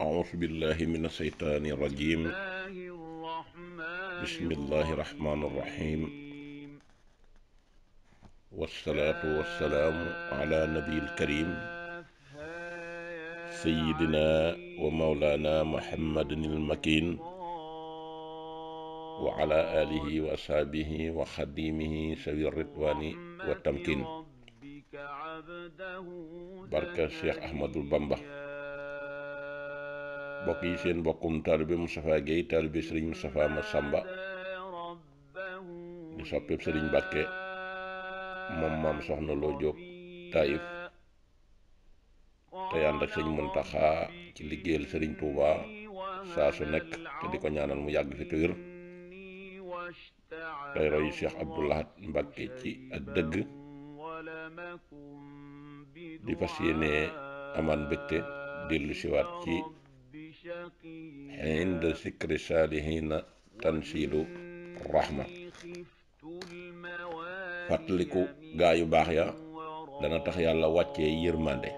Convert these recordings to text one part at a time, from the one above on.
أعوذ بالله من الشيطان الرجيم بسم الله الرحمن الرحيم والصلاة والسلام على نبي الكريم سيدنا ومولانا محمد المكين وعلى آله وأصحابه وخديمه سوي الرضوان والتمكين barka Cheikh Ahmadou Bamba mbokk yi seen mbokkum taalibe Moustapha Guèye taalibe Serigne Moustapha Massamba di soppeeb Serigne Mbàkke moom maam soxna Lo Diop Taïf te ànd ak Serigne Mountakha ci liggéeyal Serigne Touba saa su nekk te di ko ñaanal mu yàgg fi te wér tey roy Cheikh Abdou Lahad Mbàkke ci ak dëgg di fas yéene amaan mbégte dellu siwaat ci inda sikri saalihiina tansiilu rahma fàttaliku gaa yu baax ya dana tax yàlla wàccee yërmande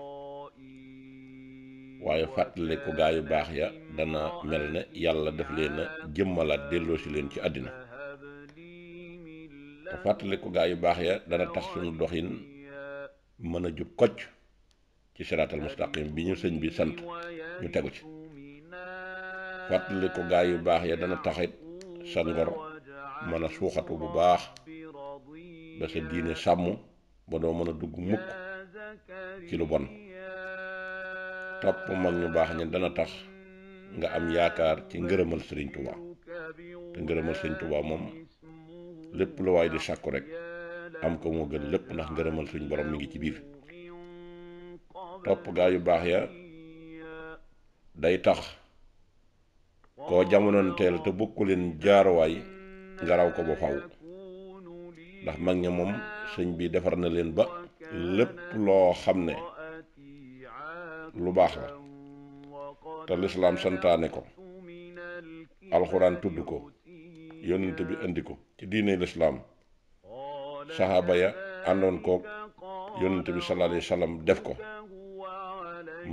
waaye fàttaliku gaa yu baax ya dana mel ne yàlla def leen a jëmmalaat delloosi leen ci àddina te fàttaliku gaa yu baax ya dana tax suñu doxin mën a jub kocc ci siraatal mustaqim bi ñu sëñ bi sant ñu tegu ci fàttaliku gaa yu baax ya dana taxit sa ngor mën a suuxatu bu baax ba sa diine sàmm ba doo mën a dugg mukk ci lu bon topp mag ñu baax ña dana tax nga am yaakaar ci ngërëmal Sëriñ Tuubaa te ngërëmal Sëriñ Tuubaa moom lépp lu waay di sàkku rek am ko moo gën lépp ndax ngërëmal suñ borom mi ngi ci biir topp gaa yu baax ya day tax koo jamonoonteel te bokku leen jaaruwaay nga raw ko ba faw ndax mag ña moom sëñ bi defar na leen ba lépp loo xam ne lu baax la te lislaam santaane ko alxuraan tudd ko yónnent bi indi ko ci diine lislaam saxaaba ya àndoon kook yónnent bi sallallahu alayhi wa sallam def ko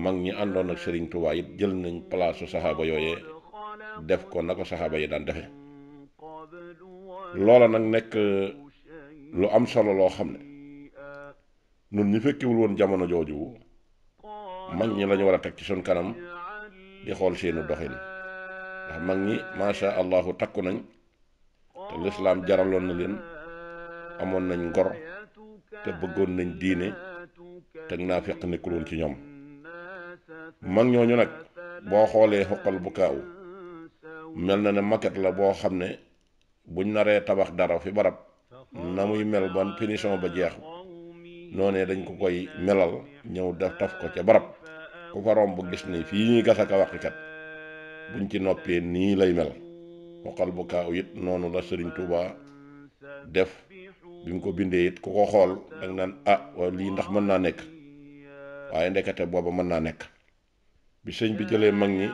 mag ñi àndoon ak Serigne Touba it jël nañ palaasu saxaaba yooyee def ko na ko saxaaba yi daan defe loola nag nekk lu am solo loo xam ne nun ñu fekkiwul woon jamono jooju mag ñi lañu war a teg ci suñ kanam di xool seenu doxin ndax mag ñi masha allahu takku nañ te lislaam jaraloon na leen amoon nañ ngor te bëggoon nañ diine te naafiq nekkul woon ci ñoom mag ñooñu nag boo xoolee xoqal bu kaaw mel na ne maquette la boo xam ne buñ naree tabax dara fi barab na muy mel ban finition ba jeex noonee dañ ko koy melal ñëw def taf ko ca barab ku fa romb gis ni fii ñuy gas ak a waqikat buñ ci noppee nii lay mel xoqal bu kaaw it noonu la Sëriñ Tuuba def bi mu ko bindee it ku ko xool danga naan waaw lii ndax mën naa nekk waaye ndekete booba mën naa nekk bi sëñ bi jëlee mag ñi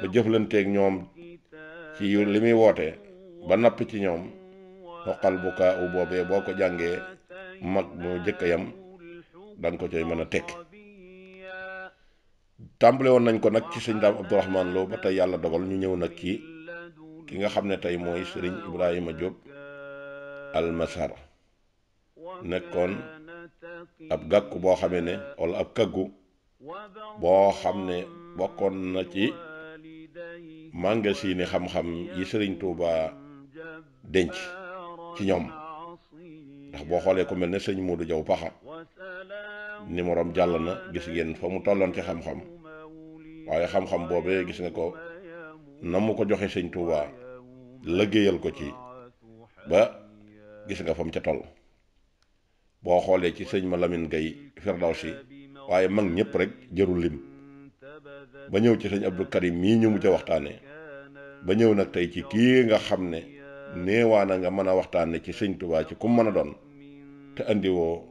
ba jëflanteeg ñoom ci li muy woote ba nappi ci ñoom xoqal bu kaa u boobee boo ko jàngee mag moo jëkk yam danga ko coy mën a tekki tàmbale woon nañ ko nag ci sëñ Daam Abdourahmane Lo ba tey yàlla dogal ñu ñëw nag ci ki nga xam ne tey mooy sëriñ Ibrahima Diop almasar nekkoon ab gàkku boo xamee ne walla ab kaggu boo xam ne bokkoon na ci màngasini xam-xam yi Sëriñ Tuuba denc ci ñoom ndax boo xoolee ko mel ne sëñ Moodu Jaw Paxa numérom jàll na gis ngeen fa mu tolloon ci xam-xam waaye xam-xam boobee gis nga ko na mu ko joxe Sëñ Tuuba liggéeyal ko ci ba gis nga fa mu ca toll boo xoolee ci sëñ ma Lamin Gay Firdawsi waaye mag ñëpp rek jërul lim ba ñëw ci sëñ Abdou Karim mii ñu mujj a waxtaane ba ñëw nag tey ci kii nga xam ne néewaana nga mën a waxtaane ci sëñ Tuubaa ci ku mën a doon te andiwoo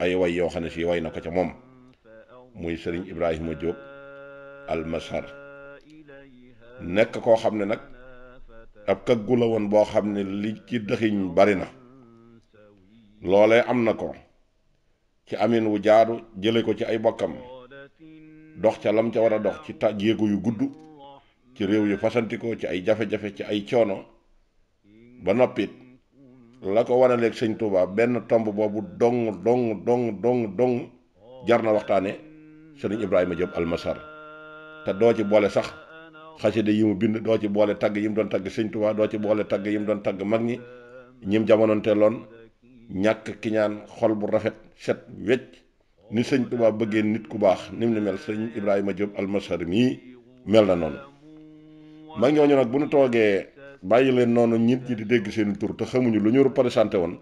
ay way yoo xam ne si way na ko ca moom muy sëriñ Ibrahima Diop almasar nekk koo xam ne nag ab kaggu la woon boo xam ne li ci dëxiñ bari na loolee am na ko ci amin wu jaadu jële ko ci ay bokkam dox ca lam ca war a dox ci jéego yu gudd ci réew yu fasantikoo ci ay jafe-jafe ci ay coono ba noppit la ko wanaleeg sëñ Tuubaa benn tomb boobu dong jar na waxtaane sëriñ Ibrahima Diop Almasar te doo ci boole sax xasida yi mu bind, doo ci boole tagg yi mu doon tagg sëñ Tuubaa, doo ci boole tagg yi mu doon tagg mag ñi ñim jamononteeloon, ñàkk kiñaan, xol bu rafet set wecc ni sëñ Tuubaa bëggee nit ku baax nim ni mel sëñ Ibrahima Diop Almasar mii mel na noonu. mag ñooñu nag bu nu toogee bàyyi leen noonu nit ñi di dégg seen tur te xamuñu lu ñu représenté woon,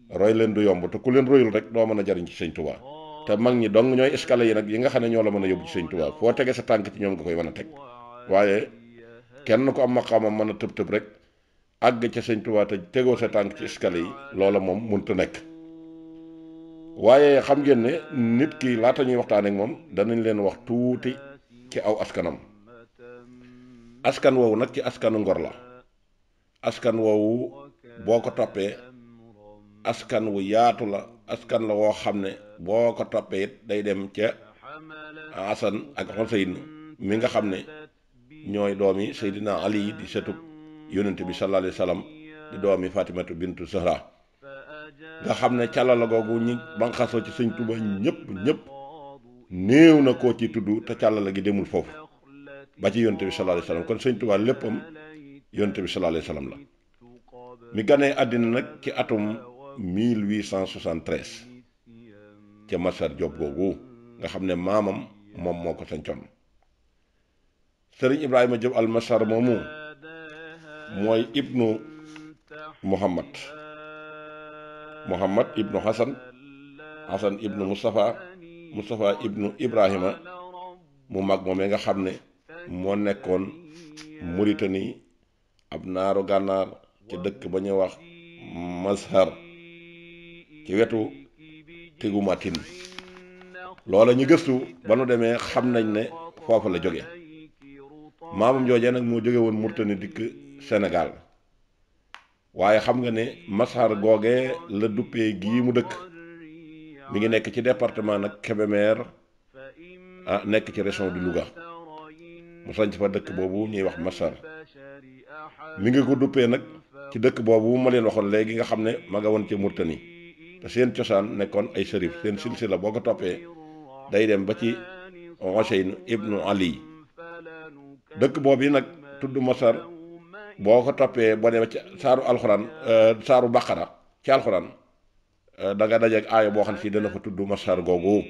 roy leen du yomb te ku leen royul rek doo mën a jariñ ci sëñ Tuubaa. te mag ñi dong ñooy escalier yi nag yi nga xam ne ñoo la mën a yóbbu ci sëñ Tuubaa, foo tege sa tànk ci ñoom nga koy mën a teg. waaye kenn ko am maqaamam mën a tëb rek àgg ca sëñ Tuubaa te tegoo sa tànk ci escalier yi, loola moom mënut a nekk. waaye xam ngeen ne nit ki laata ñuy waxtaan ak moom danañ leen wax tuuti ci aw askanam. askan woowu nag ci askanu ngor la. askan woowu boo ko toppee askan wu yaatu la, askan la woo xam ne boo ko toppee it day dem ca Asan ak Xuseyn mi nga xam ne ñooy doomi Seydina Ali di setub yonent bi sallallahu alayhi wa sallam di doomi Fatimatu bintu Zahra nga xam ne càllala googu ñi banqasoo ci sëñ Tuubaa ñëpp néew na koo ci tudd te càllala gi demul foofu ba ci yonent bi sallallahu alayhi wa sallam. kon sëñ Tuubaa léppam yonent bi sallallahu alayhi wa sallam la. mi ganee àddina nag ci atum 1873 ca Masar Diop googu nga xam ne maamam moom moo ko sancoon. sëriñ Ibrahima Diop Almasar moomu mooy ibnu Muhammad ibnu Hasan ibnu Mustafa ibnu Ibrahima mu mag moomee nga xam ne moo nekkoon Mauritanie ab naaru gànnaar ci dëkk ba ñuy wax Mazhar ci wetu Tigumatin. loola ñu gëstu ba nu demee xam nañ ne foofu la jóge. maamam joojee nag moo jóge woon Mauritanie dikk Sénégal, waaye xam nga ne Mazhar googee la duppee gii mu dëkk mi ngi nekk ci département nag Kébémer nekk ci région du Louga. mu sanc fa dëkk boobu ñuy wax Mazhar. mi ngi ko duppee nag ci dëkk boobu ma leen waxoon léegi nga xam ne ma nga woon ca Mauritanie te seen cosaan nekkoon ay sërif. seen silsila boo ko toppee day dem ba ci Xuseyn ibnu Ali. dëkk boobu yi nag tudd Mazhar boo ko toppee boo demee ci saaru alxuraan saaru baqara ci alxuraan da nga dajeek aaya boo xam si dana fa tudd Mazhar googu.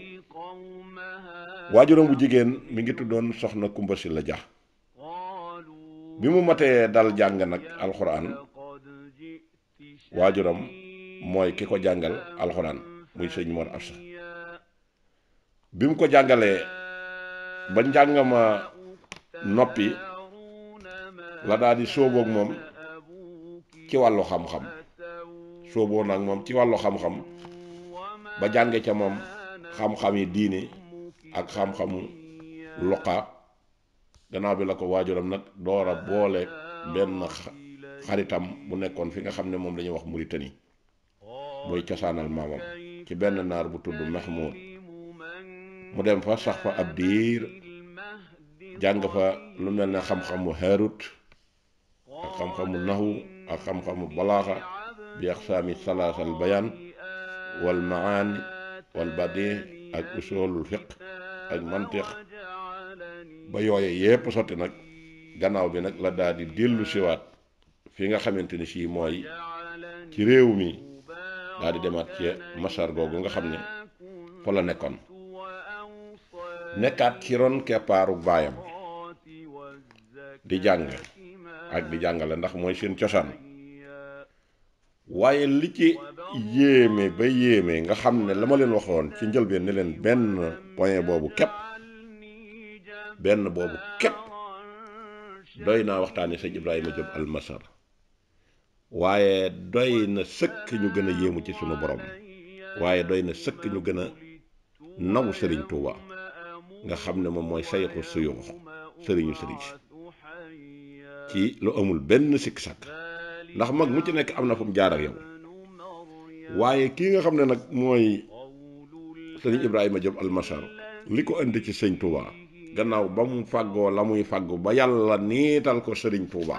waajuram bu jigéen mi ngi tuddoon soxna Kumba Silla Dia. bi mu matee dal jàng nag alxuraan waajuram mooy ki ko jàngal alxuraan muy sëñ Mor Absa. bi mu ko jàngalee ba njàng ma noppi la daal di sóoboog moom ci wàllu xam-xam sóoboo nag moom ci wàllu xam-xam ba jànge ca moom xam-xam yi diine ak xam-xamu luqa. gannaaw bi la ko waajuram nag door a boole benn xaritam bu nekkoon fi nga xam ne moom la ñuy wax Mauritanie mooy cosaanal maamam ci benn naar bu tudd Mahmoud. mu dem fa sax fa ab diir jàng fa lu mel ne xam-xamu Haarut ak xam-xamu nahu ak xam-xamu balaaxa bi aqsaami salaasal bayaan wal maani wal badi ak usulul fiq ak mantiq ba yooye yépp sotti nag gannaaw bi nag la daal di dellu siwaat fi nga xamante ni sii mooy ci réew mi daal di demaat ci Mazhar googu nga xam ne fa la nekkoon nekkaat ci ron keppaaru baayam di jàng ak di jàngale ndax mooy seen cosaan. waaye li ci yéeme ba yéeme nga xam ne la ma leen waxoon ci njëlbeen ne leen benn point boobu képp doy naa waxtaane sëñ Ibrahima Diop Almasar. waaye doy na sëkk ñu gën a yéemu ci sunu borom, waaye doy na sëkk ñu gën a naw sëriñ Tuuba nga xam ne moom mooy sayxu suyuux sëriñu sëriñ ci lu amul benn sikk sàkk, ndax mag mu ci nekk am na fu mu jaar ak yow. waaye kii nga xam ne nag mooy sëriñ Ibrahima Diop Almasar li ko indi ci sëñ Touba gannaaw ba mu fàggoo la muy fàggu ba yàlla niital ko sëriñ Touba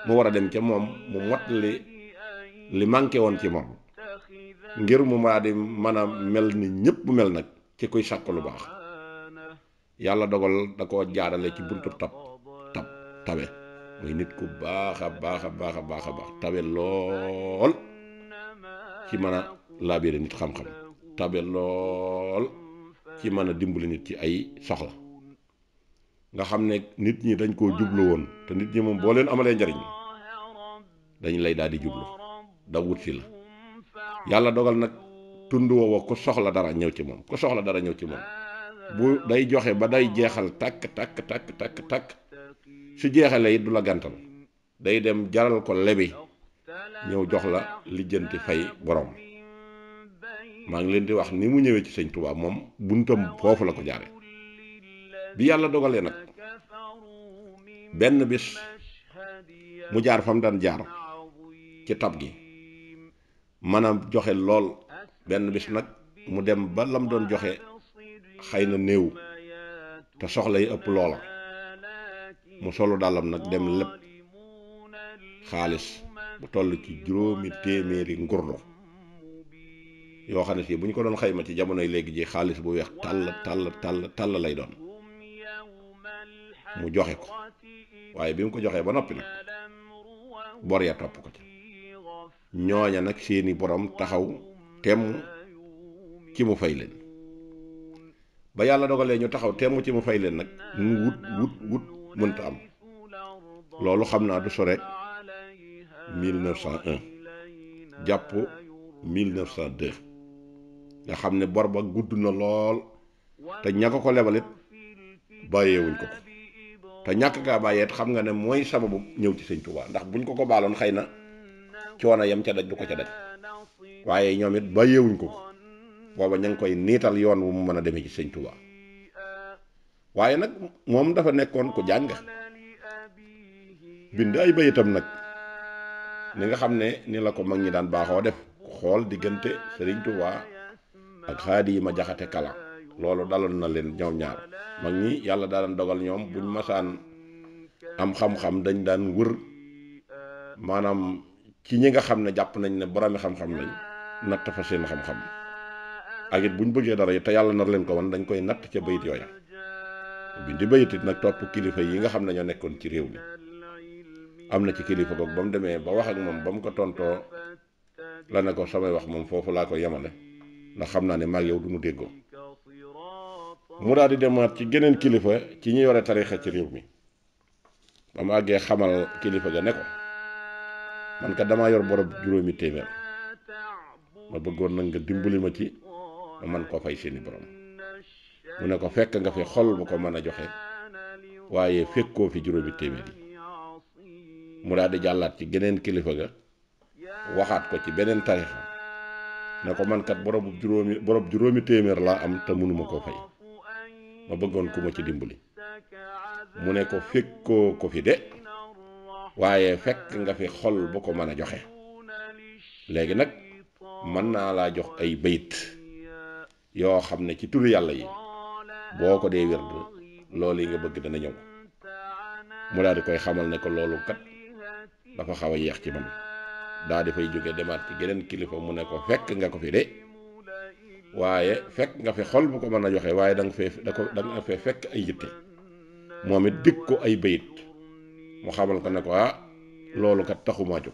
mu war a dem ca moom mu mot li manqué woon ci moom ngir mu maa di mën a mel ni ñëpp mel nag ci kuy sàkk lu baax yàlla dogal da koo jaarale ci buntu tabe muy nit ku baax a baax a baax a baax a baax tabe lool ci mën a laabire nit xam-xam tabe lool ci mën a dimbali nit ci ay soxla nga xam ne nit ñi dañ koo jublu woon te nit ñi moom boo leen amalee njariñ dañ lay daal di jublu da wut si la yàlla dogal nag tund woowa ku soxla dara ñëw ci moom ku soxla dara ñëw ci moom bu day joxe ba day jeexal takk su jeexalee it du la gàntal day dem jaral ko lebi ñëw jox la lijjanti fay borom maa ngi leen di wax ni mu ñëwee ci sëñ Touba moom buntam foofu la ko jaare bi yàlla dogalee nag benn bis mu jaar fa mu daan jaar ci tab gi maanaam joxe lool benn bis nag mu dem ba lam doon joxe xëy na néew te soxla yi ëpp loola mu solu dàllam nag dem lépp xaalis bu toll ci 5 téeméeri ngurdu yoo xam ne si bu ñu ko doon xayma ci jamonoy léegi ji xaalis bu weex tàll lay doon mu joxe ko waaye bi mu ko joxee ba noppi nag bor ya topp ko ci ñooña nag seeni borom taxaw temm ci mu fay leen ba yàlla dogalee ñu taxaw temm ci mu fay leen nag mu wut mënta am loolu xam naa du sore 1901 jàpp 1902 nga xam ne bor ba gudd na lool te ñàkk ko lebalit bàyyeewuñ ko te ñàkk gaa bàyyeet xam nga ne mooy sababu ñëw ci sëñ Touba ndax buñ ko baaloon xëy na coono yam ca daj du ko ca daj waaye ñoom it bàyyeewuñ ko booba ña ngi koy niital yoon wu mu mën a demee ci sëñ Touba waaye nag moom dafa nekkoon ku jàng bind ay bayitam nag ni nga xam ne ni la ko mag ñi daan baaxoo def ku xool diggante sëriñ Touba ak Xaadima Jaxate Kala loolu daloon na leen ñoom ñaar mag ñi yàlla daan dogal ñoom buñ masaan am xam-xam dañ daan wër maanaam ci ñi nga xam ne jàpp nañ ne boroomi xam-xam lañ natt fa seen xam-xam ak it buñ bëggee dara yi te yàlla nar leen ko wan dañ koy natt ca bayit yooya bindi bayit it nag topp kilifa yi nga xam ne ñoo nekkoon ci réew mi am na ci kilifa goog ba mu demee ba wax ak moom ba mu ko tontoo la ne ko samay wax moom foofu laa ko yemale ndax xam naa ne maag yow du ñu déggoo mu daal di demaat ci geneen kilifa ci ñi yore tarixa ci réew mi ba mu àggee xamal kilifa ga ne ko man ka damaa yor borob 5 téeméer ma bëggoon nag nga dimbali ma ci ma man koo fay seeni borom mu ne ko fekk nga fi xol bu ko mën a joxe waaye fekkoo fi 5 téeméer yi mu daal di jàllaat ci geneen kilifa ga waxaat ko ci beneen tarixa ne ko man kat borob 5 téeméer laa am te mënuma koo fay ma bëggoon ku ma ci dimbali mu ne ko fekkoo ko fi de waaye fekk nga fi xol bu ko mën a joxe léegi nag mën naa laa jox ay bayit yoo xam ne ci turu yàlla yi boo ko dee wird loolu yi nga bëgg dana ñëw mu daal di koy xamal ne ko loolu kat dafa xaw a yeex ci man daa di fay jóge demaat ci geneen kilifa mu ne ko fekk nga ko fi de waaye fekk nga fi xol bu ko mën a joxe waaye da nga fee fekk ay yitte moom it dig ko ay bayit mu xamal ko ne ko loolu kat taxumaa jóg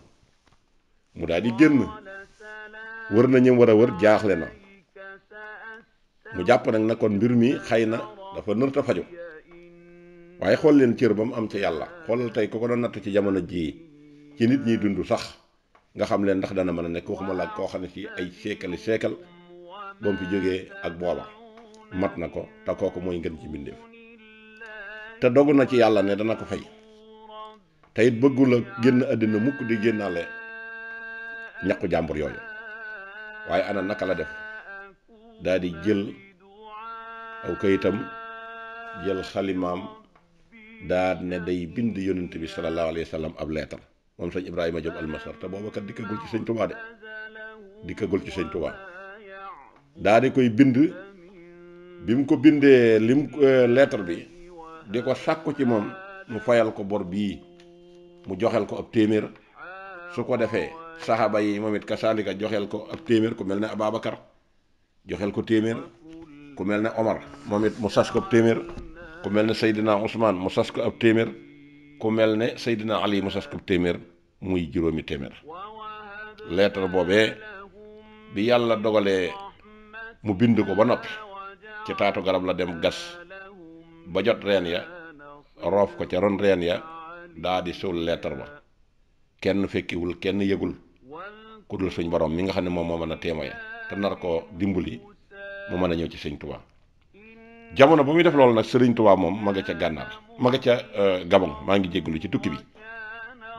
mu daal di génn wër na ñëm war a wër jaaxle na mu jàpp nag na kon mbir mi xëy na dafa nërta faju waaye xool leen cër ba mu am ci yàlla xoolal tey ku ko doon natt ci jamono jii ci nit ñiy dund sax nga xam leen ndax dana mën a nekk waxuma la koo xam ne ci ay seekal ba mu fi jógee ak booba mat na ko te kooku mooy ngën ci mbindeef te dogu na ci yàlla ne dana ko fay te it bëggul a génn àddina mukk di génnaale ñaqu jàmbur yooyu waaye ana naka la def daal di jël aw kayitam jël xalimaam daal ne day bind yonent bi sallallahu alayhi wa sallam ab leetar moom sëñ Ibrahima Diop almasar te booba kat dikkagul ci sëñ Touba de dikkagul ci sëñ Touba daal di koy bind bi mu ko bindee lettre bi di ko sàkku ci moom mu fayal ko bor bii mu joxel ko ab téeméer su ko defee saxaaba yi moom it kasaalika joxel ko ab téeméer ku mel ne Ababacar joxel ko téeméer ku mel ne Omar moom it mu sas ko ab téeméer ku mel ne Seydina Ousmane mu sas ko ab téeméer ku mel ne Seydina Ali mu sas ko ab téeméer muy juróomi téeméer. lettre boobee bi yàlla dogalee mu bind ko ba noppi ci taatu garab la dem gas ba jot reen ya roof ko ca ron reen ya daa di suul lettre ba kenn fekkiwul kenn yëgul ku dul suñ borom mi nga xam ne moom moo mën a témoye te nar ko dimbali mu mën a ñëw ci sëñ Tuubaa. jamono ba muy def loolu nag sëriñ Tuubaa moom ma nga ca gànnaar ma nga ca Gabon maa ngi jégalu ci tukki bi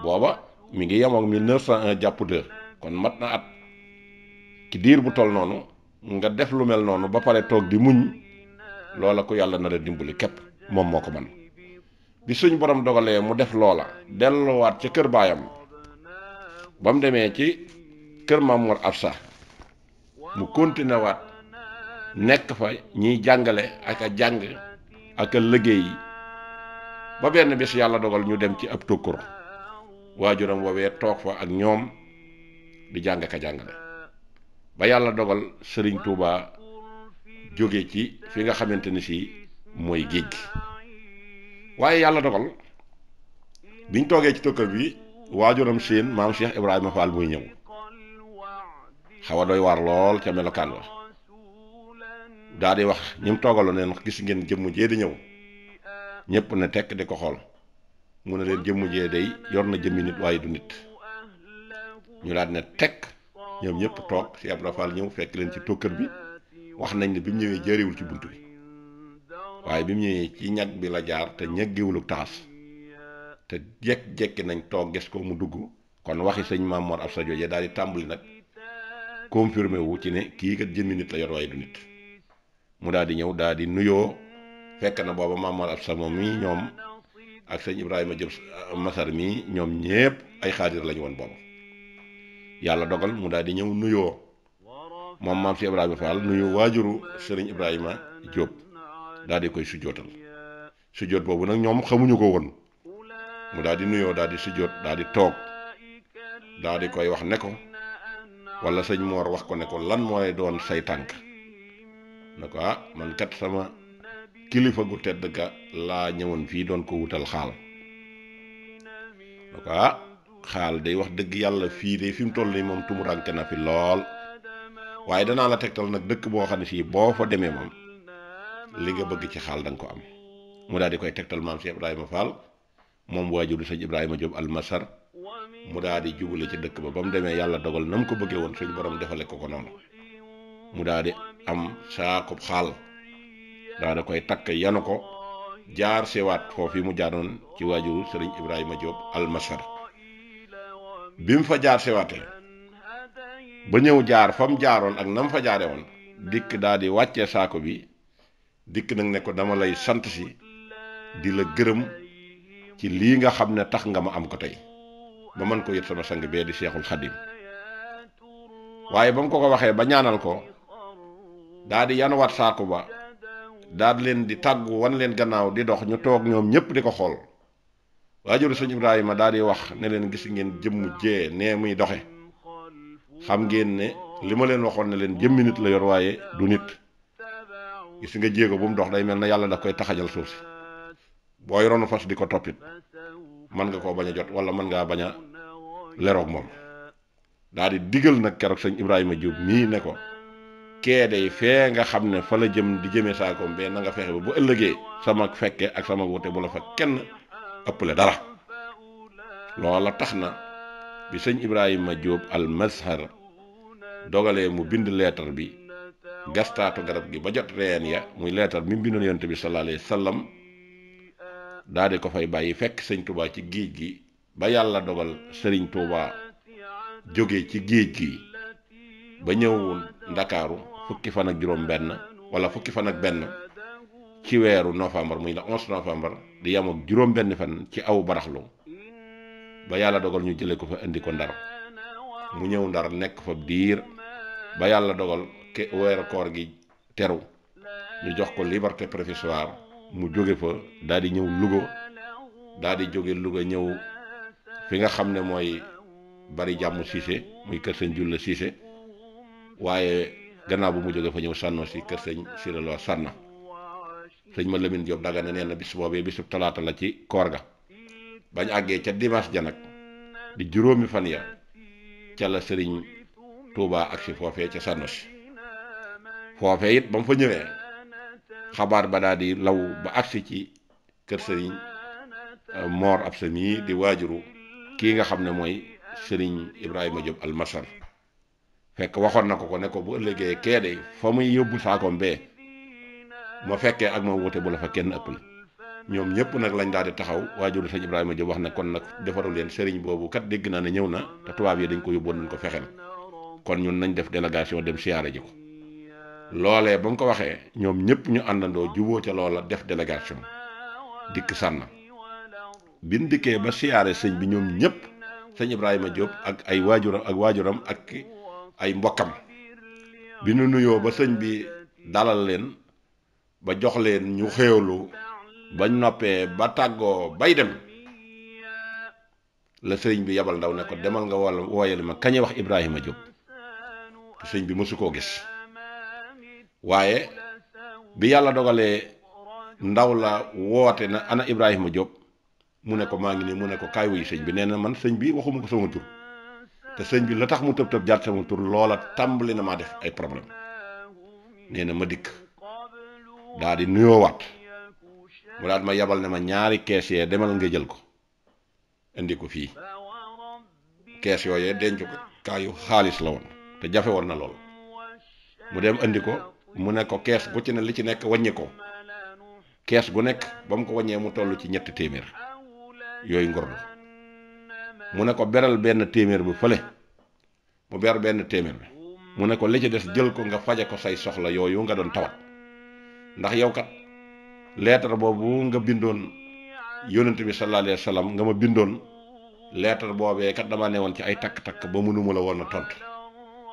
booba mi ngi yemook 1901 jàpp 2 kon mat na at ci diir bu toll noonu nga def lu mel noonu ba pare toog di muñ loola ko yàlla nar a dimbali képp moom moo ko man bi suñ borom dogalee mu def loola delluwaat ca kër baayam ba mu demee ci kër Maam Mor Absa mu continué waat nekk fa ñiy jàngale ak a jàng ak a liggéey ba benn bis yàlla dogal ñu dem ci ab tokkur waajuram woowee toog fa ak ñoom di jàng ka jàngale ba yàlla dogal sëriñ Touba jóge ci fi nga xamante ni si mooy géej gi waaye yàlla dogal biñ toogee ci tokkur bi waajuram seen maam Cheikh Ibrahima Fall muy ñëw xaw a doy waar lool ca melokaan wa daa di wax ñi mu toogaloon neen gis ngeen jëmm jee di ñëw ñépp ne tekk di ko xool mu ne leen jëmm jee day yor na jëmmi nit waaye du nit ñu daal ne tekk ñoom ñëpp toog si Ibra Fall ñëw fekk leen ci tokkër bi wax nañ ne bi mu ñëwee jëriwul ci bunt bi waaye bi mu ñëwee ci ñag bi la jaar te ñeggiwulu taas te jekki nañ toog gis ko mu dugg kon waxi sëñ Maam Mor Absa jooje daal di tàmbali nag confirmé wu ci ne kii kat jëmmi nit la yor waaye du nit mu daal di ñëw daal di nuyoo fekk na booba Maam Mor Absa moom mii ñoom ak sëñ Ibrahima Diop Masar mii ñoom ñépp ay xaadir lañu woon booba yàlla dogal mu daal di ñëw nuyoo moom maam si Ibrahima Fall nuyu waajuru sëriñ Ibrahima Diop daal di koy sujjootal sujjoot boobu nag ñoom xamuñu ko woon mu daal di nuyoo daal di sujjoot daal di toog daal di koy wax ne ko wala sëñ Moor wax ko ne ko lan mooy doon say tànk ne ko man kat sama kilifa gu tedd ga laa ñëwoon fii doon ko wutal xaal ne ko xaal day wax dëgg yàlla fii de fi mu toll nii moom tumuranke na fi lool waaye danaa la tegtal nag dëkk boo xam ne fii boo fa demee moom li nga bëgg ci xaal da nga ko am mu daal di koy tegtal maam Cheikh Ibrahima Fall moom waajur sëñ Ibrahima Diop almasar mu daal di jubale ci dëkk ba mu demee yàlla dogal na mu ko bëggee woon suñu borom defale ko ko noonu mu daal di am saakub xaal daal di koy takk yanu ko jaar sewaat foofu mu jaaroon ci waajur sëriñ Ibrahima Diop almasar bi mu fa jaar sewaatee ba ñëw jaar fa mu jaaroon ak na mu fa jaare woon dikk daal di wàccee saako bi dikk nag ne ko dama lay sant si di la gërëm ci lii nga xam ne tax nga ma am ko tey ba mën ko yët sama sang bee di Seexul Xadim waaye ba mu ko waxee ba ñaanal ko daal di yanuwaat saako ba daal leen di tàggu wan leen gannaaw di dox ñu toog ñoom ñépp di ko xool waajuru sëñ Ibrahima daal di wax ne leen gis ngeen jëmm jee nee muy doxe xam ngeen ne li ma leen waxoon ne leen jëmmi nit la yor waaye du nit gis nga jéego bu mu dox day mel na yàlla daf koy taxajal suuf si boo yoroonu fas di ko toppit mën nga koo bañ a jot wala mën ngaa bañ a leroog moom daal di digal nag keroog sëñ Ibrahima Diop mii ne ko kee day fee nga xam ne fa la jëm di jëmee saakoom bee na nga fexe ba bu ëllëgee sama fekke ak sama wute bu la fa kenn ëppale dara loola tax na bi sëñ Ibrahima Diop almashar dogalee mu bind leetar bi gastaatu garab gi ba jot reen ya muy leetar mi mu bindoon yonent bi sallallahu alayhi wa sallam daal di ko fay bàyyi fekk sëñ Touba ci géej gi ba yàlla dogal sëriñ Touba jóge ci géej gi ba ñëw ndakaaru fukki fan ak juróom benn wala fukki fan ak benn ci weeru novembre muy la 11 novembre di yam ak juróom benn fan ci aw baraxlu ba yàlla dogal ñu jële ko fa indi ko ndar mu ñëw ndar nekk fa diir ba yàlla dogal weeru koor gi teru ñu jox ko liberté provisoire mu jóge fa daal di ñëw Louga daal di jóge Louga ñëw fi nga xam ne mooy bari jàmm Cissé muy kër sëñ Julla Cissé waaye gannaaw bu mu jóge fa ñëw sànnoo si kër sëñ Sira Lo sànna sëñ ma Lamine Diop Dagana nee na bis boobee bisub talaata la ci koor ga bañ àggee ca dimanche ja nag di juróomi fan ya ca la sëriñ Touba agsi foofee ca sànno si foofee it ba mu fa ñëwee xabaar ba daal di law ba agsi ci kër sëriñ Mor Absa mii di waajuru kii nga xam ne mooy sëriñ Ibrahima Diop almasar fekk waxoon na ko ne ko bu ëllëgee kee de fa muy yóbbu saakoom bee ma fekkee ak ma wute bu la fa kenn ëppal ñoom ñëpp nag lañ daal di taxaw waajuru sëñ Ibrahima Diop wax ne kon nag defaru leen sëriñ boobu kat dégg naa ne ñëw na te tubaab yi dañ ko yóbboon nañ ko fexeel kon ñun nañ def délégation dem siyaare ji ko loolee ba mu ko waxee ñoom ñëpp ñu àndandoo juboo ca loola def délégation dikk sànna bin dikkee ba siyaare sëñ bi ñoom ñëpp sëñ Ibrahima Diop ak ay waajuram ak ay mbokkam bi nu nuyoo ba sëñ bi dalal leen ba jox leen ñu xéewlu bañ noppee ba tàggoo bay dem la sëñ bi yabal ndaw ne ko demal nga wooyale ma kañe wax Ibrahima Diop te sëñ bi mësu koo gis waaye bi yàlla dogalee ndaw la woote na ana Ibrahima Diop mu ne ko maa ngi nii mu ne ko kaay wuyu sëñ bi nee na man sëñ bi waxuma ko sama tur te sëñ bi la tax mu tëb jaar sama tur loola tàmbali na maa def ay problème nee na ma dikk daa di nuyoowaat mu daal ma yabal ne ma ñaari kees yee demal nga jël ko indi ko fii kees yooyee denc ko kaayu xaalis la woon te jafe woon na lool mu dem indi ko mu ne ko kees gu ci ne li ci nekk wàññi ko kees gu nekk ba mu ko wàññee mu toll ci 300 yooyu ngordu mu ne ko beral benn téeméer bi fële mu ber benn téeméer bi mu ne ko li ci des jël ko nga faje ko say soxla yooyu nga doon tawat ndax yow kat leetar boobu nga bindoon yónnent bi sallallahu alayhi wa sallam nga ma bindoon leetar boobee kat dama ne woon ci ay takk-takk ba mënuma la woon a tontu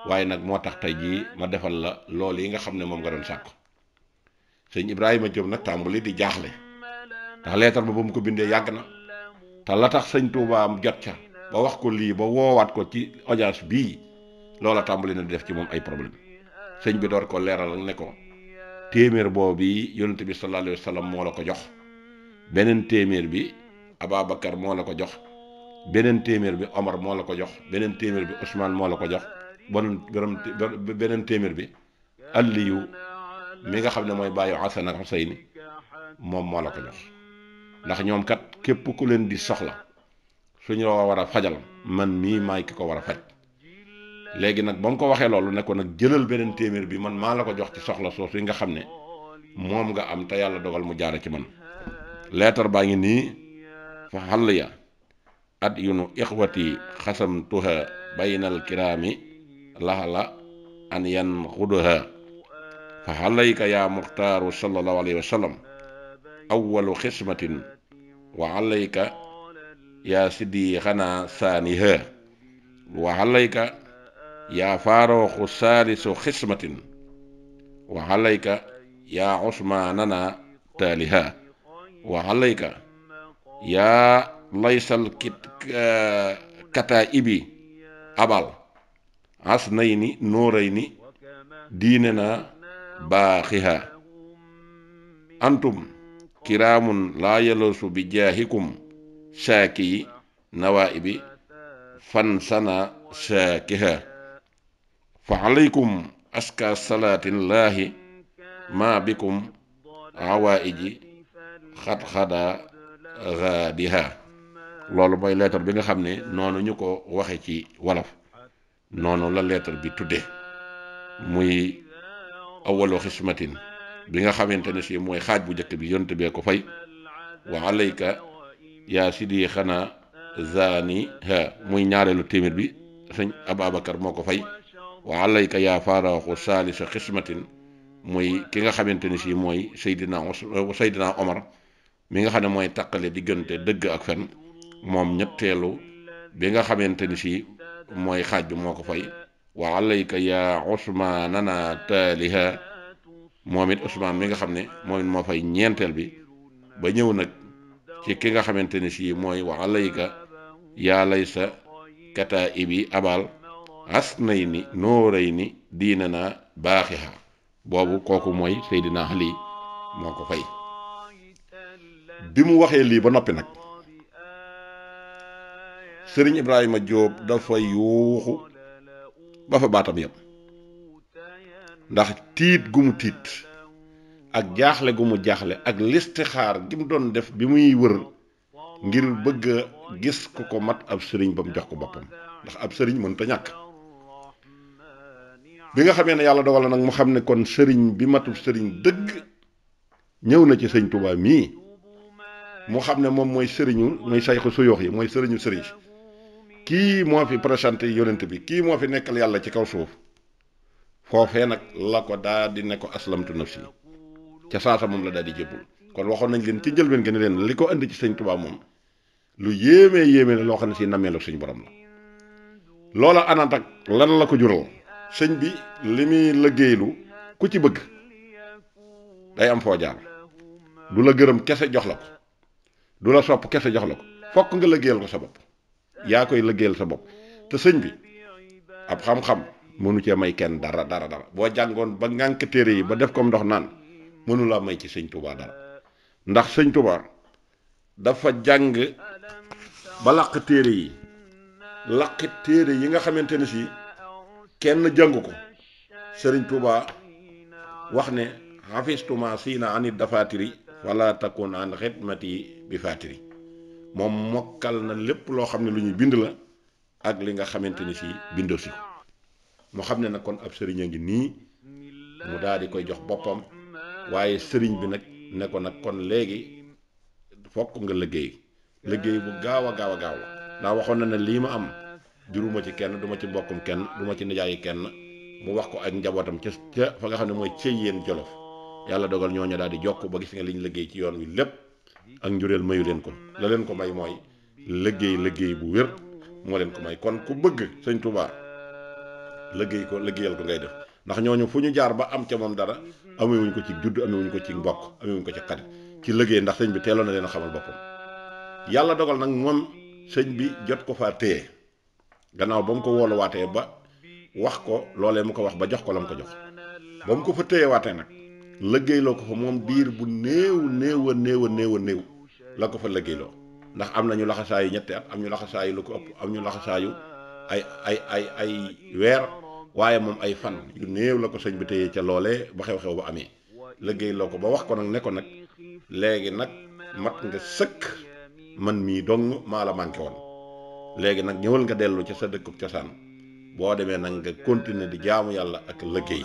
waaye nag moo tax tey jii ma defal la loolu yi nga xam ne moom nga doon sàkku sëñ Ibrahima Diop nag tàmbali di jaaxle ndax leetar ba mu ko bindee yàgg na te la tax sëñ Touba am jot ca ba wax ko lii ba woowaat ko ci audience bii loola tàmbali na di def ci moom ay problème sëñ bi door ko leeral ne ko téeméer boobu yonent bi sallallahu alayhi wa sallam moo la ko jox beneen téeméer bi Ababacar moo la ko jox beneen téeméer bi Omar moo la ko jox beneen téeméer bi Ousmane moo la ko jox beneen téeméer bi Aliyu mi nga xam ne mooy bàyyi Hasan ak Huseyni moom moo la ko jox ndax ñoom kat képp ku leen di soxla suñu la war a fajal man mii maay ki ko war a faj léegi nag ba mu ko waxee loolu ne ko nag jëlal beneen téeméer bi man maa la ko jox ci soxla soosu yi nga xam ne moom nga am te yàlla dogal mu jaare ci man leetar baa ngi nii fa xàll ya at yunu ixwati xasamtuha baynal kiraami laxala an yan xuduha fa xalayka yaa muxtaaru sallallahu alayhi wa sallam awwalu xismatin wa alayka yaa siddi xanaa saaniha wa alayka yaa faarooxu saalisu xismatin wa alayka yaa usmaanana taaliha wa alayka yaa laysal kataibi abal asnayni nuurayni diinena baaxiha antum kiraamun laa yalosu bi jaahikum saaki nawaibi fan sana saakiha fa alaykum aska salaatillahi ma bikum awaaiji xad-xada gaadiha loolu mooy leetar bi nga xam ne noonu ñu ko waxe ci wolof noonu la leetar bi tudde muy awalu xismatin bi nga xamante ne si mooy xaaj bu njëkk bi yonte bee ko fay wa alayka yaa sidi xanaa zaani ha muy ñaareelu téeméer bi sëñ Ababacar moo ko fay wa alayka yaa faaraxu saalisa xismatin muy ki nga xamante ne si mooy Seydina Omar mi nga xam ne mooy taqale diggante dëgg ak fen moom ñetteelu bi nga xamante ni si mooy xaaj bi moo ko fay wa alayka yaa usmaanana taaliha moom it Ousmane mi nga xam ne moom it moo fay ñeenteel bi ba ñëw nag ci ki nga xamante ne sii mooy wa alayka yaa laysa kataa ibi abal as nay ni nooray ni diina naa baaxiha boobu kooku mooy Seydina Ali moo ko fay. bi mu waxee lii ba noppi nag sëriñ Ibrahima Diop dafa yuuxu ba fa baatam yam ndax tiit gu mu tiit ak jaaxle gu mu jaaxle ak listixaar gi mu doon def bi muy wër ngir bëgg a gis ku ko mat ab sëriñ ba mu jox ko boppam ndax ab sëriñ mënta ñàkk. bi nga xamee ne yàlla dogal na nag mu xam ne kon sëriñ bi matub sëriñ dëgg ñëw na ci sëñ Touba mii mu xam ne moom mooy sëriñu mooy sayxu suyoox yi mooy sëriñu sëriñ kii moo fi présenté yonent bi kii moo fi nekkal yàlla ci kaw suuf foofee nag la ko daa di ne ko aslamtu nafsi ca saasa moom la daal di jébbul. kon waxoon nañ leen ci njëlbeen gi ne leen li ko indi ci sëñ Touba moom lu yéemee yéeme ne loo xam ne si nameelu suñ borom la. loola anant ak lan la ko jural sëñ bi li muy liggéeylu ku ci bëgg day am foo jaar du la gërëm kese jox la ko du la sopp kese jox la ko fokk nga liggéeyal ko sa bopp yaa koy liggéeyal sa bopp te sëñ bi ab xam-xam mënu cee may kenn dara boo jàngoon ba ngànk téere yi ba def ko ndox naan mënu laa may ci sëñ Touba dara ndax sëñ Touba dafa jàng ba làq téere yi làqi téere yi nga xamante ne si kenn jàngu ko sëriñ Touba wax ne xafistuma siina anit dafatiri wala takun an xidmati bi fatiri moom mokkal na lépp loo xam ne lu ñuy bind la ak li nga xamante ni si bindoo si mu xam ne nag kon ab sëriñ a ngi nii mu daal di koy jox boppam waaye sëriñ bi nag ne ko nag kon léegi fokk nga liggéey bu gaaw a gaaw la ndax waxoon na ne lii ma am juruma ci kenn duma ci mbokkum kenn duma ci nijaayi kenn mu wax ko ak njabootam ca fa nga xam ne mooy cëy yéen Jolof yàlla dogal ñooñu daal di jokk ba gis nga liñ liggéey ci yoon wi lépp ak njureel mayu leen ko la leen ko may mooy liggéey bu wér moo leen ko may. kon ku bëgg sëñ Touba liggéeyal ko ngay def ndax ñooñu fu ñu jaar ba am ca moom dara amewuñ ko ci judd amewuñ ko ci mbokk amewuñ ko ci xarit ci liggéey ndax sëñ bi teeloon na leen a xamal boppam. yàlla dogal nag moom sëñ bi jot ko faa téye gannaaw ba mu ko wooluwaatee ba wax ko loolee mu ko wax ba jox ko la mu ko jox ba mu ko fa téyewaatee nag liggéeyloo ko fa moom diir bu néew la ko fa liggéeyloo ndax am na ñu laxasaayu ñetti at am ñu laxasaayu lu ko ëpp am ñu laxasaayu ay weer waaye moom ay fan yu néew la ko sëñ bi téye ca loolee ba xew-xew ba amee liggéeyloo ko ba wax ko nag ne ko nag léegi nag mat nga sëkk man mii dong maa la manqué woon léegi nag ñëwal nga dellu ca sa dëkkub cosaan boo demee nag nga continuer di jaamu yàlla ak liggéey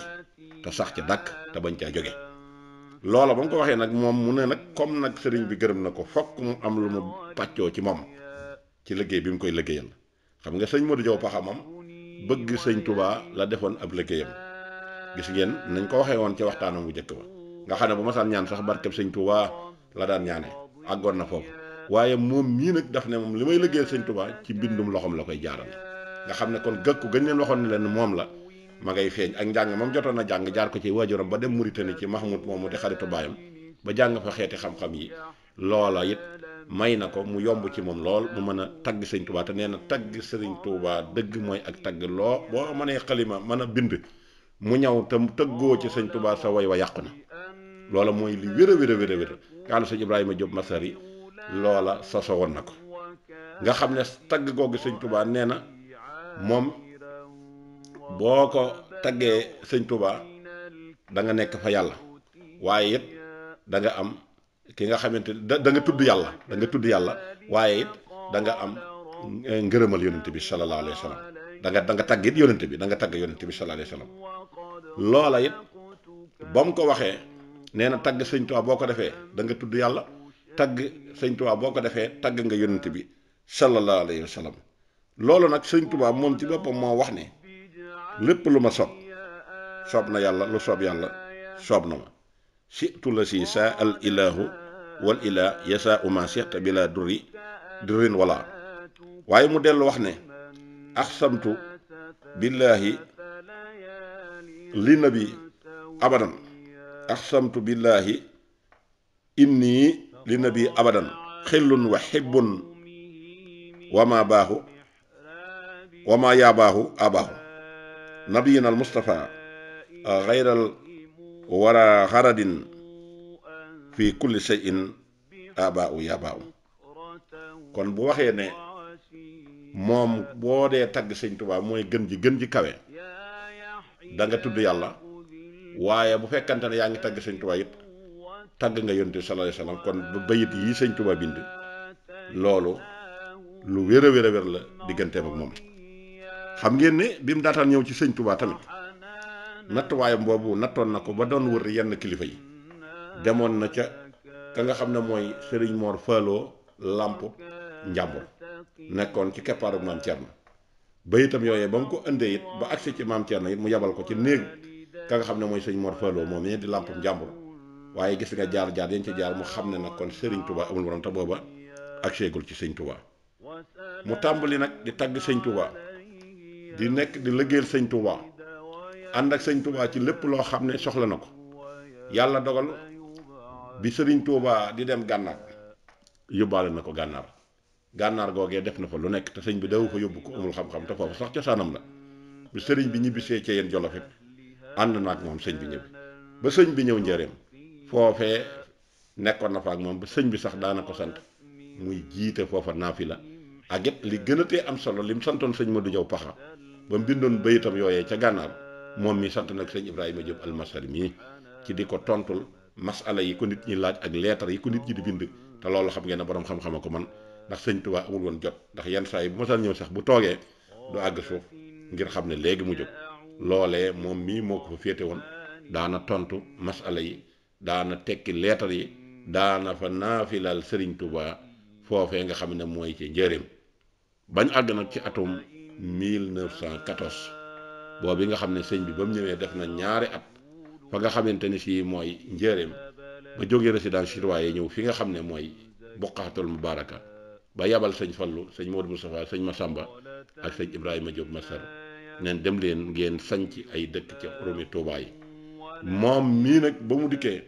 te sax ci dàkk te bañ caa jóge loola ba mu ko waxee nag moom mu ne nag comme nag sëriñ bi gërëm na ko fokk mu am lu mu pàccoo ci moom ci liggéey bi mu koy liggéeyal xam nga sëñ Modou Diaw Paxa moom bëgg sëñ Touba la defoon ab liggéeyam gis ngeen nañ ko waxee woon ci waxtaanam bu njëkk ba nga xam ne bu ma saan ñaan sax barkeb sëñ Touba la daan ñaane àggoon na foofu waaye moom mii nag daf ne moom li may liggéeyal sëñ Touba ci mbindum loxoom la koy jaaral nga xam ne kon gëkku gën leen waxoon ne leen moom la ma ngay feeñ ak njàng moom jotoon a jàng jaar ko ci waajuram ba dem Mauritanie ci Mahmoud moomu di xaritu baayam ba jàng fa xeeti xam-xam yi loola it may na ko mu yomb ci moom lool mu mën a tagg sëñ Touba te nee na tagg sëriñ Touba dëgg mooy ak tagg loo boo mënee xalima mën a bind mu ñaw te tëggoo ci sëñ Touba sa way wa yàqu na loola mooy li wér a kaanu sëñ Ibrahima Diop Masari loola soso woon na ko nga xam ne tagg googu sëñ Touba nee na moom boo ko taggee sëñ Touba da nga nekk fa yàlla waaye it da nga am ki nga xamante da nga tudd yàlla waaye it da nga am ngërëmal yonent bi sallallahu alayhi wa sallam da nga tagg it yonent bi da nga tagg yonent bi sallallahu alayhi wa sallam loola it ba mu ko waxee nee na tagg sëñ Touba boo ko defee da nga tudd yàlla tagg sëñ Touba boo ko defee tagg nga yonent bi sallallahu alayhi wa sallam loolu nag sëñ Touba moom ci boppam moo wax ne lépp lu ma soob na yàlla lu soob yàlla soob na ma situ la si saa al ilahu wal ilah yasa uma sixta bi la durin wala waaye mu dellu wax ne axsamtu billahi li nabi abadan axsamtu billahi inni li nabi abadan xillun wa xibbun wama baaxu wama yaabaaxu abaaxu nabiyina al mustafa xayral wara xaradin fi kulli shay'in abaaxu yaabaaxu kon bu waxee ne moom boo dee tagg sëñ Tuubaa mooy gën ji kawe da nga tudd yàlla waaye bu fekkante ne yaa ngi tagg sëñ Tuubaa it tagg nga yonent bi sallallahu alayhi wasallam kon bu bayit yi sëñ Tuubaa bind loolu lu wér a wér la digganteem ak moom. xam ngeen ne bi mu daataan ñëw ci sëñ Tuubaa tamit nattuwaayam boobu nattoon na ko ba doon wër yenn kilifa yi demoon na ca ka nga xam ne mooy sëriñ Mor Falloo Lamp Njàmbur nekkoon ci keppaaru maam Thierno bayitam yooyee ba mu ko indee it ba agsi ci maam Thierno it mu yabal ko ci néeg ka nga xam ne mooy sëñ Mor Falloo moom ñee di Lamp Njàmbur waaye gis nga jaar yañ ci jaar mu xam ne nag kon sëriñ Touba amul borom te booba ak seegul ci sëñ Touba mu tàmbali nag di tagg sëñ Touba di nekk di liggéeyal sëñ Touba ànd ak sëñ Touba ci lépp loo xam ne soxla na ko yàlla dogal bi sëriñ Touba di dem gànnaar yóbbaale na ko gànnaar googee def na fa lu nekk te sëñ bi dawu fa yóbbu ko amul xam-xam te foofu sax cosaanam la bi sëriñ bi ñibbisee ca yéen Jolof it ànd na ak moom sëñ bi ñëw ba sëñ bi ñëw njëreem foofee nekkoon na fa ak moom ba sëñ bi sax daana ko sant muy jiite foofa naafila ak it li gën a tee am solo lim santoon sëñ Modou Diaw Paxa ba mu bindoon bayitam yooyee ca gànnaar moom mi sant nag sëñ Ibrahima Diop almasari mii ci di ko tontul masala yi ko nit ñi laaj ak leetar yi ko nit ñi di bind te loolu xam ngeen ne boroom xam-xama ko man ndax sëñ Tuubaa amul woon jot ndax yenn saa yi bu masal ñëw sax bu toogee du àgg suuf ngir xam ne léegi mu jóg loolee moom mii moo ko fa féete woon daana tontu masala yi daana tekki leetar yi daana fa naafilal sëriñ Tuubaa foofee nga xam ne mooy ci njëreem bañ àgg nag ci atum 1914 boobu nga xam ne sëñ bi ba mu ñëwee def na ñaari at fa nga xamante ni si mooy njëreem ba jógee résidence surveillée ñëw fi nga xam ne mooy Buqaatul Mubaaraka ba yabal sëñ Fallu sëñ Modou Moustapha sëñ Massamba ak sëñ Ibrahima Diop Massar neen dem leen ngeen sañc ay dëkk ca Romi Touba yi moom mii nag ba mu dikkee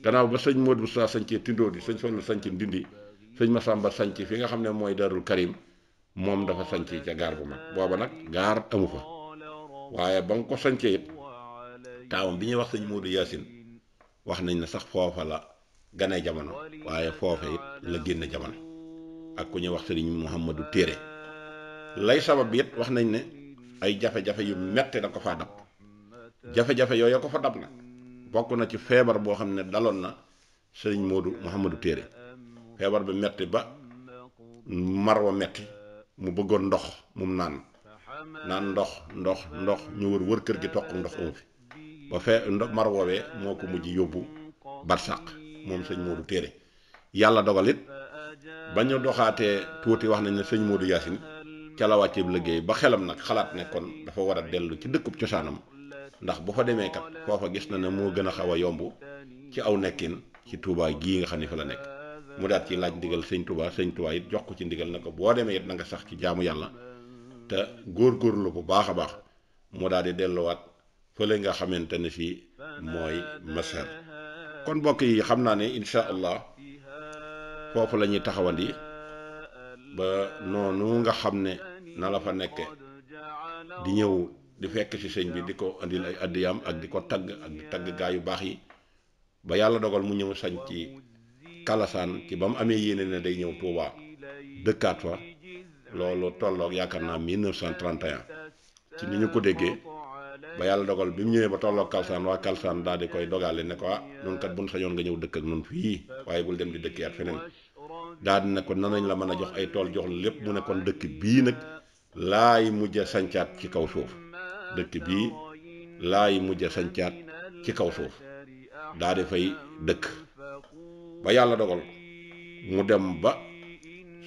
gannaaw ba sëñ Modou Moustapha sañcee Tindoo di sëñ Fallu sañc Ndindi sëñ Massamba sañc fi nga xam ne mooy Darul Karim moom dafa sañc ca gaar bu mag booba nag gaar amu fa waaye ba nga ko sañcee it taawam bi ñuy wax sëñ Modou Yaasin wax nañ ne sax foofa la ganee jamono waaye foofa it la génn jamono ak ku ñuy wax sëriñ Mouhamadou Téere lay sabab bi it wax nañ ne ay jafe-jafe yu metti da ko faa dab jafe-jafe yooyu ko fa dab nag bokk na ci feebar boo xam ne daloon na sëriñ Mouhamadou Téere feebar bi metti ba mar wa metti mu bëggoon ndox mum naan ndox ñu wër kër gi toq ndox amu fi ba ndox mar woowee moo ko mujj yóbbu barsàq moom sëñ Modou Téere yàlla dogal it ba ñu doxaatee tuuti wax nañ ne sëñ Modou Yaasin ca la wàcceeb liggéey ba xelam nag xalaat ne kon dafa war a dellu ci dëkkub cosaanam ndax bu fa demee kat foofa gis na ne moo gën a xaw a yomb ci aw nekkin ci Touba gii nga xam ne fa la nekk mu daat ci laaj ndigal sëñ Touba it jox ko ci ndigal na ko boo demee it na nga sax ci jaamu yàlla te góorgóorlu bu baax a baax mu daal di delluwaat fële nga xamante ne fii mooy Masar kon mbokk yi xam naa ne incha allah foofu la ñuy taxawandi ba noonu nga xam ne na la fa nekke di ñëw di fekk ci sëñ bi di ko andil ay addiyaam ak di ko tagg ak di tagg gaa yu baax yi ba yàlla dogal mu ñëw sañ ci Kalasaan ci ba mu amee yéene ne day ñëw Touba dëkkaat fa loolu tolloog yaakaar naa 1931 ci ni ñu ko déggee ba yàlla dogal bi mu ñëwee ba tolloog Kalsaan waa Kalsaan daal di koy dogale ne ko ñun kat buñ sañoon nga ñëw dëkk ak ñun fii waaye bul dem di dëkkiyaat feneen daal di ne ko nanañ la mën a jox ay tool jox la lépp mu ne kon dëkk bii nag laay mujj a sancaat ci kaw suuf dëkk bii laay mujj a sancaat ci kaw suuf daal di fay dëkk ba yàlla dogal mu dem ba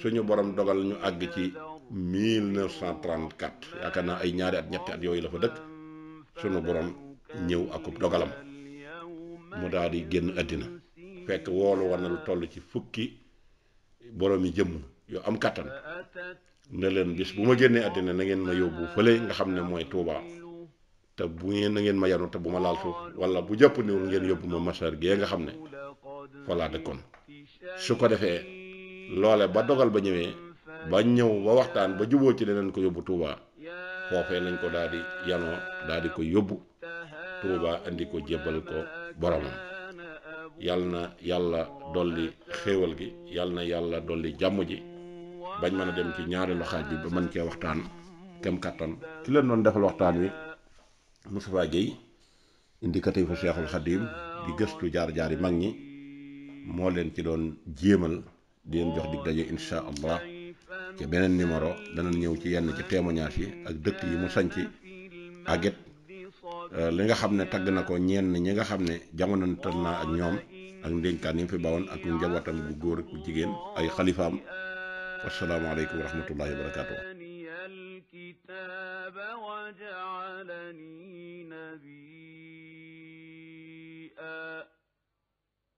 suñu borom dogal ñu àgg ci 1934 yaakaar naa ay ñaari at ñetti at yooyu la fa dëkk suñu borom ñëw akub dogalam mu daal di génn àddina fekk woolu war na lu toll ci fukki borom yi jëmm yu am kàttan ne leen bis bu ma génnee àddina na ngeen ma yóbbu fële nga xam ne mooy Touba te bu ngeen na ngeen ma yanu te bu ma laal suuf wala bu jàpp niwul ngeen yóbbu ma masar gee nga xam ne fa laa dëkkoon su ko defee loole ba dogal ba ñëwee ba ñëw ba waxtaan ba juboo ci leneen ko yóbbu Touba foofee lañ ko daal di yanoo daal di ko yóbbu Touba indi ko jébbal ko boromam. yàlla na yàlla dolli xéewal gi yàlla na yàlla dolli jàmm ji bañ mën a dem ci ñaareelu xaaj bi ba mën cee waxtaan kem kattan ki leen doon defal waxtaan wi Moustapha Guèye indicatif fu Cheikhul Khadim di gëstu jaar-jaar yi mag ñi moo leen ci doon jéemal di leen jox dig daje insha allah ci beneen numéro dana ñëw ci yenn ci témoignage yi ak dëkk yi mu sañc ak it li nga xam ne tagg na ko ñenn ñi nga xam ne jamono tal naa ak ñoom ak ndénkaan yi mu fi bawoon ak njabootam bu góor ak bu jigéen ay xalifaam wasalaamaaleykum wa rahmatullahi wa barakaatu. الكتاب وجعلني نبيا